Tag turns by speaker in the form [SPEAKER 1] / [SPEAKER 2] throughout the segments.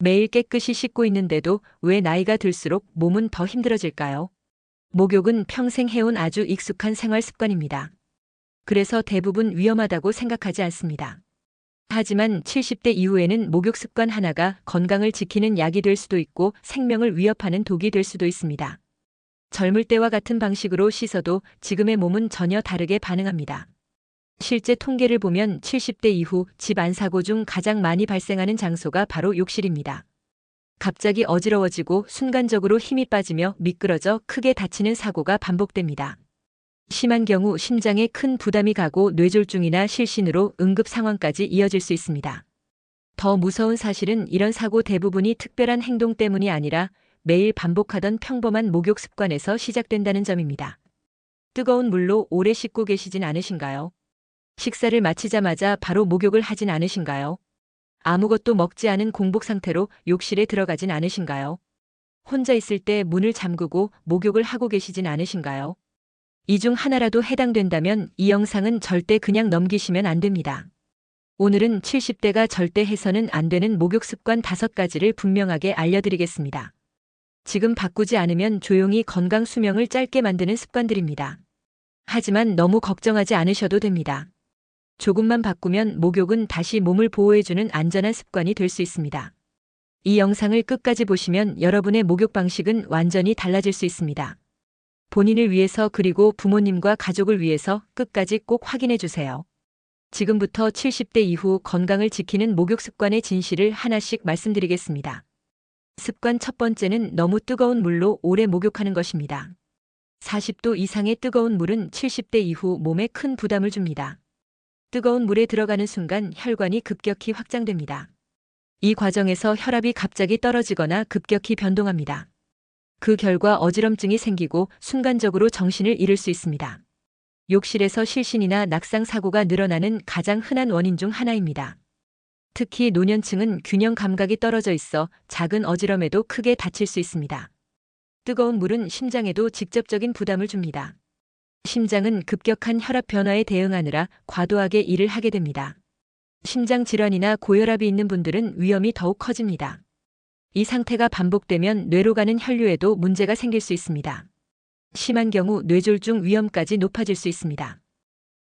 [SPEAKER 1] 매일 깨끗이 씻고 있는데도 왜 나이가 들수록 몸은 더 힘들어질까요? 목욕은 평생 해온 아주 익숙한 생활 습관입니다. 그래서 대부분 위험하다고 생각하지 않습니다. 하지만 70대 이후에는 목욕 습관 하나가 건강을 지키는 약이 될 수도 있고 생명을 위협하는 독이 될 수도 있습니다. 젊을 때와 같은 방식으로 씻어도 지금의 몸은 전혀 다르게 반응합니다. 실제 통계를 보면 70대 이후 집안 사고 중 가장 많이 발생하는 장소가 바로 욕실입니다. 갑자기 어지러워지고 순간적으로 힘이 빠지며 미끄러져 크게 다치는 사고가 반복됩니다. 심한 경우 심장에 큰 부담이 가고 뇌졸중이나 실신으로 응급 상황까지 이어질 수 있습니다. 더 무서운 사실은 이런 사고 대부분이 특별한 행동 때문이 아니라 매일 반복하던 평범한 목욕 습관에서 시작된다는 점입니다. 뜨거운 물로 오래 씻고 계시진 않으신가요? 식사를 마치자마자 바로 목욕을 하진 않으신가요? 아무것도 먹지 않은 공복 상태로 욕실에 들어가진 않으신가요? 혼자 있을 때 문을 잠그고 목욕을 하고 계시진 않으신가요? 이 중 하나라도 해당된다면 이 영상은 절대 그냥 넘기시면 안 됩니다. 오늘은 70대가 절대 해서는 안 되는 목욕 습관 5가지를 분명하게 알려드리겠습니다. 지금 바꾸지 않으면 조용히 건강 수명을 짧게 만드는 습관들입니다. 하지만 너무 걱정하지 않으셔도 됩니다. 조금만 바꾸면 목욕은 다시 몸을 보호해주는 안전한 습관이 될 수 있습니다. 이 영상을 끝까지 보시면 여러분의 목욕 방식은 완전히 달라질 수 있습니다. 본인을 위해서 그리고 부모님과 가족을 위해서 끝까지 꼭 확인해 주세요. 지금부터 70대 이후 건강을 지키는 목욕 습관의 진실을 하나씩 말씀드리겠습니다. 습관 첫 번째는 너무 뜨거운 물로 오래 목욕하는 것입니다. 40도 이상의 뜨거운 물은 70대 이후 몸에 큰 부담을 줍니다. 뜨거운 물에 들어가는 순간 혈관이 급격히 확장됩니다. 이 과정에서 혈압이 갑자기 떨어지거나 급격히 변동합니다. 그 결과 어지럼증이 생기고 순간적으로 정신을 잃을 수 있습니다. 욕실에서 실신이나 낙상 사고가 늘어나는 가장 흔한 원인 중 하나입니다. 특히 노년층은 균형 감각이 떨어져 있어 작은 어지럼에도 크게 다칠 수 있습니다. 뜨거운 물은 심장에도 직접적인 부담을 줍니다. 심장은 급격한 혈압 변화에 대응하느라 과도하게 일을 하게 됩니다. 심장 질환이나 고혈압이 있는 분들은 위험이 더욱 커집니다. 이 상태가 반복되면 뇌로 가는 혈류에도 문제가 생길 수 있습니다. 심한 경우 뇌졸중 위험까지 높아질 수 있습니다.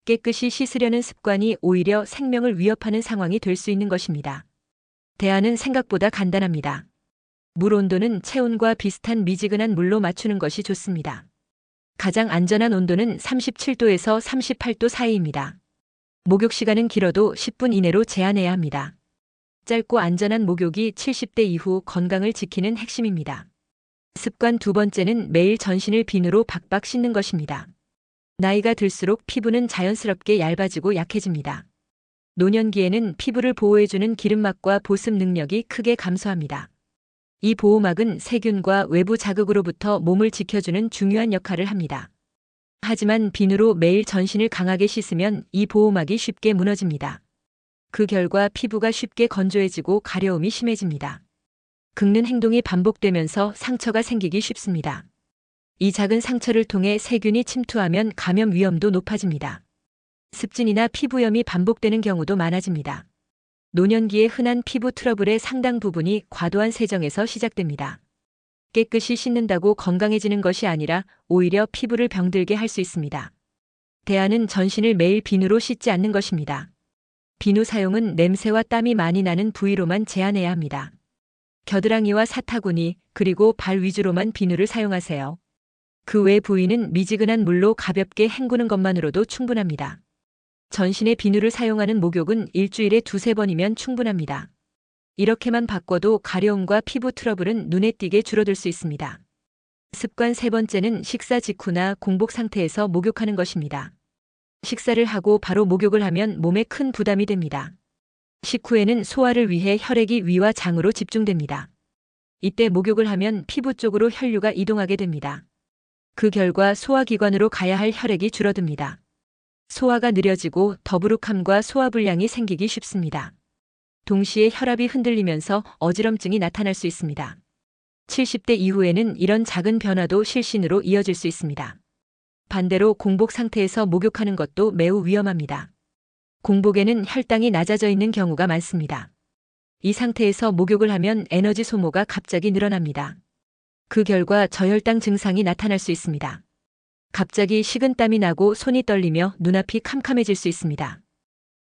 [SPEAKER 1] 깨끗이 씻으려는 습관이 오히려 생명을 위협하는 상황이 될 수 있는 것입니다. 대안은 생각보다 간단합니다. 물 온도는 체온과 비슷한 미지근한 물로 맞추는 것이 좋습니다. 가장 안전한 온도는 37도에서 38도 사이입니다. 목욕 시간은 길어도 10분 이내로 제한해야 합니다. 짧고 안전한 목욕이 70대 이후 건강을 지키는 핵심입니다. 습관 두 번째는 매일 전신을 비누로 박박 씻는 것입니다. 나이가 들수록 피부는 자연스럽게 얇아지고 약해집니다. 노년기에는 피부를 보호해주는 기름막과 보습 능력이 크게 감소합니다. 이 보호막은 세균과 외부 자극으로부터 몸을 지켜주는 중요한 역할을 합니다. 하지만 비누로 매일 전신을 강하게 씻으면 이 보호막이 쉽게 무너집니다. 그 결과 피부가 쉽게 건조해지고 가려움이 심해집니다. 긁는 행동이 반복되면서 상처가 생기기 쉽습니다. 이 작은 상처를 통해 세균이 침투하면 감염 위험도 높아집니다. 습진이나 피부염이 반복되는 경우도 많아집니다. 노년기에 흔한 피부 트러블의 상당 부분이 과도한 세정에서 시작됩니다. 깨끗이 씻는다고 건강해지는 것이 아니라 오히려 피부를 병들게 할 수 있습니다. 대안은 전신을 매일 비누로 씻지 않는 것입니다. 비누 사용은 냄새와 땀이 많이 나는 부위로만 제한해야 합니다. 겨드랑이와 사타구니, 그리고 발 위주로만 비누를 사용하세요. 그 외 부위는 미지근한 물로 가볍게 헹구는 것만으로도 충분합니다. 전신에 비누를 사용하는 목욕은 일주일에 2~3번이면 충분합니다. 이렇게만 바꿔도 가려움과 피부 트러블은 눈에 띄게 줄어들 수 있습니다. 습관 세 번째는 식사 직후나 공복 상태에서 목욕하는 것입니다. 식사를 하고 바로 목욕을 하면 몸에 큰 부담이 됩니다. 식후에는 소화를 위해 혈액이 위와 장으로 집중됩니다. 이때 목욕을 하면 피부 쪽으로 혈류가 이동하게 됩니다. 그 결과 소화기관으로 가야 할 혈액이 줄어듭니다. 소화가 느려지고 더부룩함과 소화불량이 생기기 쉽습니다. 동시에 혈압이 흔들리면서 어지럼증이 나타날 수 있습니다. 70대 이후에는 이런 작은 변화도 실신으로 이어질 수 있습니다. 반대로 공복 상태에서 목욕하는 것도 매우 위험합니다. 공복에는 혈당이 낮아져 있는 경우가 많습니다. 이 상태에서 목욕을 하면 에너지 소모가 갑자기 늘어납니다. 그 결과 저혈당 증상이 나타날 수 있습니다. 갑자기 식은땀이 나고 손이 떨리며 눈앞이 캄캄해질 수 있습니다.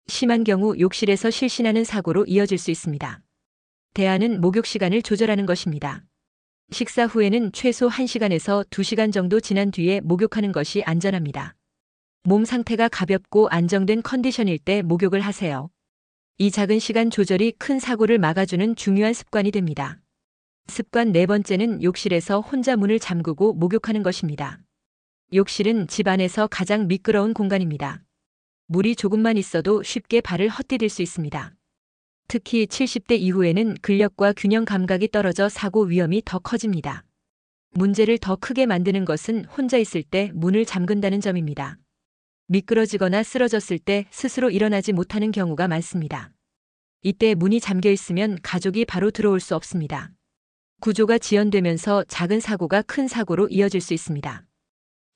[SPEAKER 1] 심한 경우 욕실에서 실신하는 사고로 이어질 수 있습니다. 대안은 목욕 시간을 조절하는 것입니다. 식사 후에는 최소 1시간에서 2시간 정도 지난 뒤에 목욕하는 것이 안전합니다. 몸 상태가 가볍고 안정된 컨디션일 때 목욕을 하세요. 이 작은 시간 조절이 큰 사고를 막아주는 중요한 습관이 됩니다. 습관 네 번째는 욕실에서 혼자 문을 잠그고 목욕하는 것입니다. 욕실은 집 안에서 가장 미끄러운 공간입니다. 물이 조금만 있어도 쉽게 발을 헛디딜 수 있습니다. 특히 70대 이후에는 근력과 균형 감각이 떨어져 사고 위험이 더 커집니다. 문제를 더 크게 만드는 것은 혼자 있을 때 문을 잠근다는 점입니다. 미끄러지거나 쓰러졌을 때 스스로 일어나지 못하는 경우가 많습니다. 이때 문이 잠겨 있으면 가족이 바로 들어올 수 없습니다. 구조가 지연되면서 작은 사고가 큰 사고로 이어질 수 있습니다.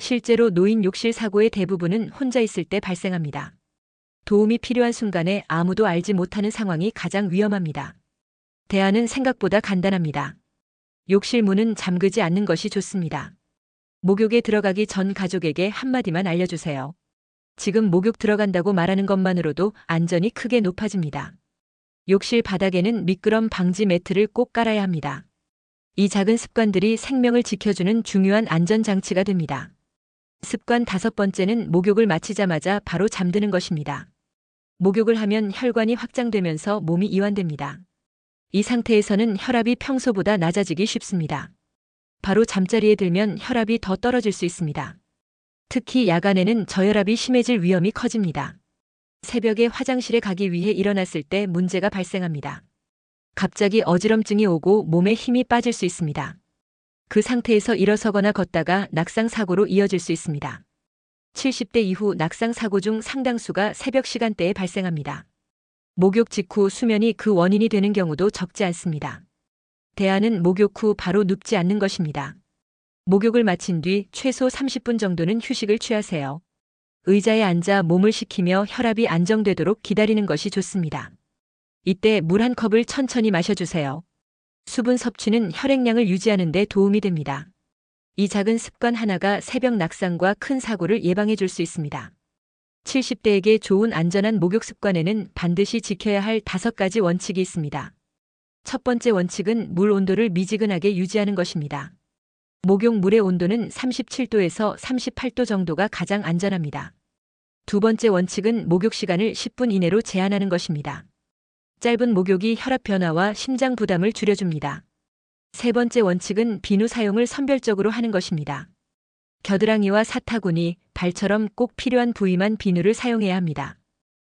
[SPEAKER 1] 실제로 노인 욕실 사고의 대부분은 혼자 있을 때 발생합니다. 도움이 필요한 순간에 아무도 알지 못하는 상황이 가장 위험합니다. 대안은 생각보다 간단합니다. 욕실 문은 잠그지 않는 것이 좋습니다. 목욕에 들어가기 전 가족에게 한마디만 알려주세요. 지금 목욕 들어간다고 말하는 것만으로도 안전이 크게 높아집니다. 욕실 바닥에는 미끄럼 방지 매트를 꼭 깔아야 합니다. 이 작은 습관들이 생명을 지켜주는 중요한 안전장치가 됩니다. 습관 다섯 번째는 목욕을 마치자마자 바로 잠드는 것입니다. 목욕을 하면 혈관이 확장되면서 몸이 이완됩니다. 이 상태에서는 혈압이 평소보다 낮아지기 쉽습니다. 바로 잠자리에 들면 혈압이 더 떨어질 수 있습니다. 특히 야간에는 저혈압이 심해질 위험이 커집니다. 새벽에 화장실에 가기 위해 일어났을 때 문제가 발생합니다. 갑자기 어지럼증이 오고 몸에 힘이 빠질 수 있습니다. 그 상태에서 일어서거나 걷다가 낙상 사고로 이어질 수 있습니다. 70대 이후 낙상 사고 중 상당수가 새벽 시간대에 발생합니다. 목욕 직후 수면이 그 원인이 되는 경우도 적지 않습니다. 대안은 목욕 후 바로 눕지 않는 것입니다. 목욕을 마친 뒤 최소 30분 정도는 휴식을 취하세요. 의자에 앉아 몸을 식히며 혈압이 안정되도록 기다리는 것이 좋습니다. 이때 물 한 컵을 천천히 마셔주세요. 수분 섭취는 혈액량을 유지하는 데 도움이 됩니다. 이 작은 습관 하나가 새벽 낙상과 큰 사고를 예방해 줄 수 있습니다. 70대에게 좋은 안전한 목욕 습관에는 반드시 지켜야 할 5가지 원칙이 있습니다. 첫 번째 원칙은 물 온도를 미지근하게 유지하는 것입니다. 목욕 물의 온도는 37도에서 38도 정도가 가장 안전합니다. 두 번째 원칙은 목욕 시간을 10분 이내로 제한하는 것입니다. 짧은 목욕이 혈압 변화와 심장 부담을 줄여줍니다. 세 번째 원칙은 비누 사용을 선별적으로 하는 것입니다. 겨드랑이와 사타구니, 발처럼 꼭 필요한 부위만 비누를 사용해야 합니다.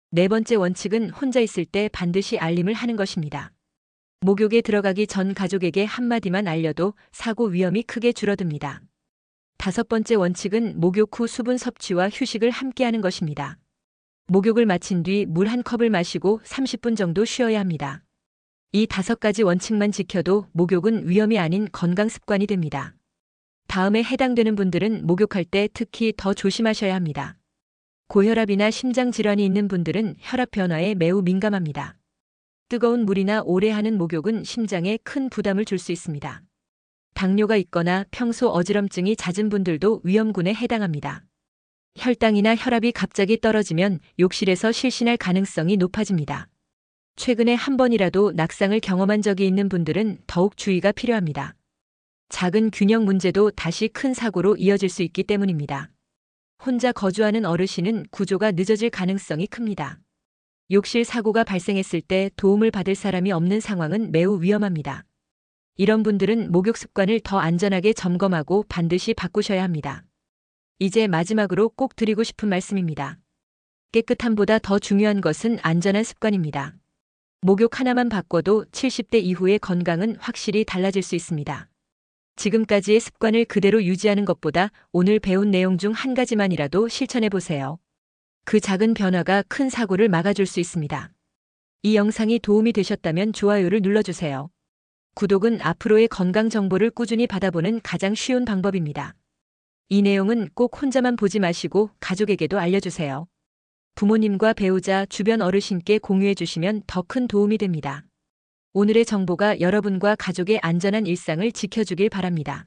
[SPEAKER 1] 네 번째 원칙은 혼자 있을 때 반드시 알림을 하는 것입니다. 목욕에 들어가기 전 가족에게 한마디만 알려도 사고 위험이 크게 줄어듭니다. 다섯 번째 원칙은 목욕 후 수분 섭취와 휴식을 함께하는 것입니다. 목욕을 마친 뒤 물 한 컵을 마시고 30분 정도 쉬어야 합니다. 이 5가지 원칙만 지켜도 목욕은 위험이 아닌 건강 습관이 됩니다. 다음에 해당되는 분들은 목욕할 때 특히 더 조심하셔야 합니다. 고혈압이나 심장 질환이 있는 분들은 혈압 변화에 매우 민감합니다. 뜨거운 물이나 오래 하는 목욕은 심장에 큰 부담을 줄 수 있습니다. 당뇨가 있거나 평소 어지럼증이 잦은 분들도 위험군에 해당합니다. 혈당이나 혈압이 갑자기 떨어지면 욕실에서 실신할 가능성이 높아집니다. 최근에 한 번이라도 낙상을 경험한 적이 있는 분들은 더욱 주의가 필요합니다. 작은 균형 문제도 다시 큰 사고로 이어질 수 있기 때문입니다. 혼자 거주하는 어르신은 구조가 늦어질 가능성이 큽니다. 욕실 사고가 발생했을 때 도움을 받을 사람이 없는 상황은 매우 위험합니다. 이런 분들은 목욕 습관을 더 안전하게 점검하고 반드시 바꾸셔야 합니다. 이제 마지막으로 꼭 드리고 싶은 말씀입니다. 깨끗함보다 더 중요한 것은 안전한 습관입니다. 목욕 하나만 바꿔도 70대 이후의 건강은 확실히 달라질 수 있습니다. 지금까지의 습관을 그대로 유지하는 것보다 오늘 배운 내용 중 한 가지만이라도 실천해 보세요. 그 작은 변화가 큰 사고를 막아줄 수 있습니다. 이 영상이 도움이 되셨다면 좋아요를 눌러주세요. 구독은 앞으로의 건강 정보를 꾸준히 받아보는 가장 쉬운 방법입니다. 이 내용은 꼭 혼자만 보지 마시고 가족에게도 알려주세요. 부모님과 배우자, 주변 어르신께 공유해 주시면 더 큰 도움이 됩니다. 오늘의 정보가 여러분과 가족의 안전한 일상을 지켜주길 바랍니다.